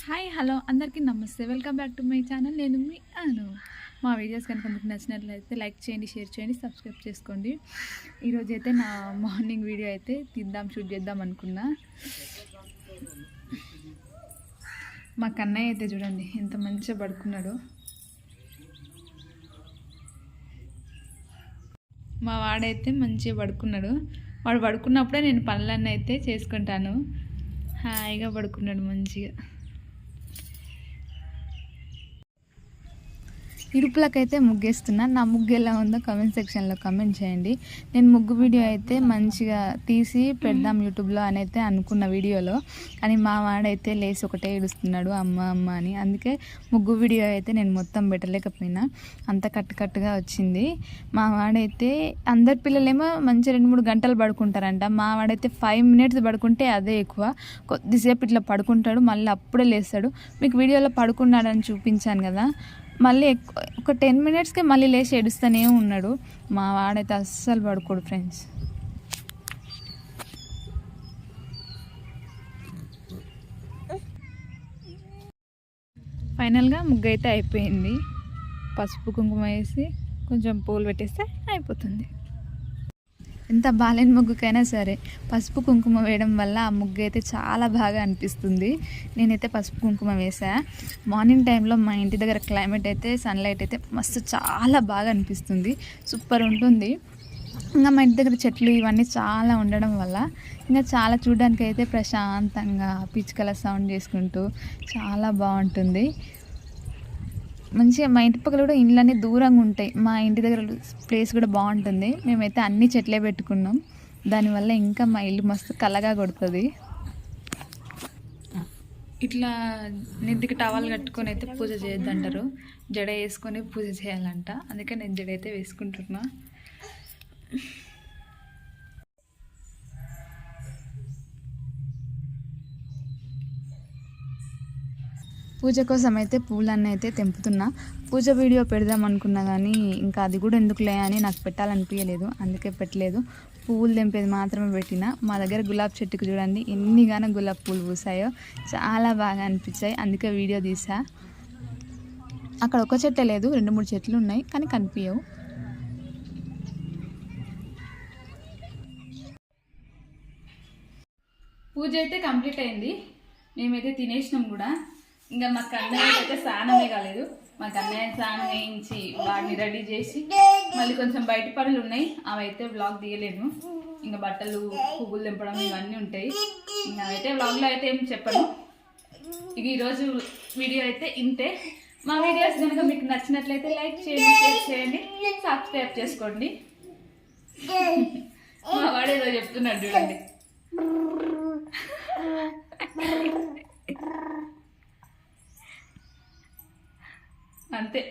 Hi hello అందరికీ నమస్తే. Welcome back to my channel. నేను మీ అను. మా వీడియోస్ కనుక మీకు నచ్చినట్లయితే లైక్ చేయండి, షేర్ చేయండి, సబ్స్క్రైబ్ చేసుకోండి. ఈరోజు అయితే నా మార్నింగ్ వీడియో అయితే షూట్ చేద్దాం అనుకున్నా. మా కన్నయ్య అయితే చూడండి ఎంత మంచిగా పడుకున్నాడో. మా వాడైతే మంచిగా పడుకున్నాడు. వాడు పడుకున్నప్పుడే నేను పనులన్నీ అయితే చేసుకుంటాను. హాయిగా పడుకున్నాడు మంచిగా. ఇరుపులకైతే ముగ్గేస్తున్నా. నా ముగ్గు ఎలా ఉందో కామెంట్ సెక్షన్లో కామెంట్ చేయండి. నేను ముగ్గు వీడియో అయితే మంచిగా తీసి పెడదాం యూట్యూబ్లో అని అయితే అనుకున్న వీడియోలో, కానీ మా వాడైతే లేసి ఒకటే ఏడుస్తున్నాడు అమ్మ అమ్మ అని. అందుకే ముగ్గు వీడియో అయితే నేను మొత్తం పెట్టలేకపోయినా, అంత కట్టుగా వచ్చింది. మా వాడైతే అందరి పిల్లలేమో మంచి 2-3 గంటలు పడుకుంటారంట. మా వాడైతే 5 మినిట్స్ పడుకుంటే అదే ఎక్కువ. కొద్దిసేపు ఇట్లా పడుకుంటాడు, మళ్ళీ అప్పుడే లేస్తాడు. మీకు వీడియోలో పడుకున్నాడని చూపించాను కదా, మళ్ళీ ఒక 10 మినిట్స్కే మళ్ళీ లేచి ఏడుస్తూనే ఉన్నాడు. మా వాడైతే అస్సలు పడుకోడు ఫ్రెండ్స్. ఫైనల్గా ముగ్గు అయితే అయిపోయింది. పసుపు కుంకుమ వేసి కొంచెం పూలు పెట్టేస్తే అయిపోతుంది. ఎంత బాలేని ముగ్గుకైనా సరే పసుపు కుంకుమ వేయడం వల్ల ఆ ముగ్గు అయితే చాలా బాగా అనిపిస్తుంది. నేనైతే పసుపు కుంకుమ వేసా. మార్నింగ్ టైంలో మా ఇంటి దగ్గర క్లైమేట్ అయితే సన్లైట్ అయితే మస్తు చాలా బాగా అనిపిస్తుంది, సూపర్ ఉంటుంది. ఇంకా మా ఇంటి దగ్గర చెట్లు ఇవన్నీ చాలా ఉండడం వల్ల ఇంకా చాలా చూడడానికి అయితే ప్రశాంతంగా పిచ్చుకల సౌండ్ చేసుకుంటూ చాలా బాగుంటుంది. మంచిగా మా ఇంటి పక్కల కూడా ఇండ్లన్నీ దూరంగా ఉంటాయి. మా ఇంటి దగ్గర ప్లేస్ కూడా బాగుంటుంది. మేమైతే అన్ని చెట్లే పెట్టుకున్నాం. దానివల్ల ఇంకా మా ఇల్లు మస్తు కలగా కొడుతుంది. ఇట్లా నిద్దికి టవల్ కట్టుకొని అయితే పూజ చేయొద్దంటారు. జడ వేసుకొని పూజ చేయాలంట. అందుకే నేను జడ అయితే వేసుకుంటున్నా. పూజ కోసం అయితే పూలన్నీ అయితే తెంపుతున్నా. పూజ వీడియో పెడదాం అనుకున్నా కానీ ఇంకా అది కూడా ఎందుకులే అని నాకు పెట్టాలనిపించలేదు, అందుకే పెట్టలేదు. పువ్వులు తెంపేది మాత్రమే పెట్టిన. మా దగ్గర గులాబీ చెట్టుకు చూడండి ఎన్నిగానో గులాబీ పూలు పూసాయో, చాలా బాగా అనిపించాయి, అందుకే వీడియో తీసా. అక్కడ ఒక చెట్టే లేదు, 2-3 చెట్లు ఉన్నాయి కానీ కనిపించవు. పూజ అయితే కంప్లీట్ అయింది. మేమైతే తినేసినాం కూడా. ఇంకా మా కన్నయ్య అయితే స్నానమే కాలేదు. మా కన్నయ్య స్నానం వేయించి వాడిని రెడీ చేసి మళ్ళీ కొంచెం బయట పనులు ఉన్నాయి, అవి అయితే వ్లాగ్ తీయలేను. ఇంకా బట్టలు పువ్వులు తెంపడం ఇవన్నీ ఉంటాయి. ఇంకా అయితే వ్లాగ్లో అయితే ఏం చెప్పను. ఇక ఈరోజు వీడియో అయితే ఇంతే. మా వీడియోస్ కనుక మీకు నచ్చినట్లయితే లైక్ చేయండి, షేర్ చేయండి, సబ్స్క్రైబ్ చేసుకోండి. మా వాడు ఏదో చెప్తున్నాడు చూడండి. అంతే.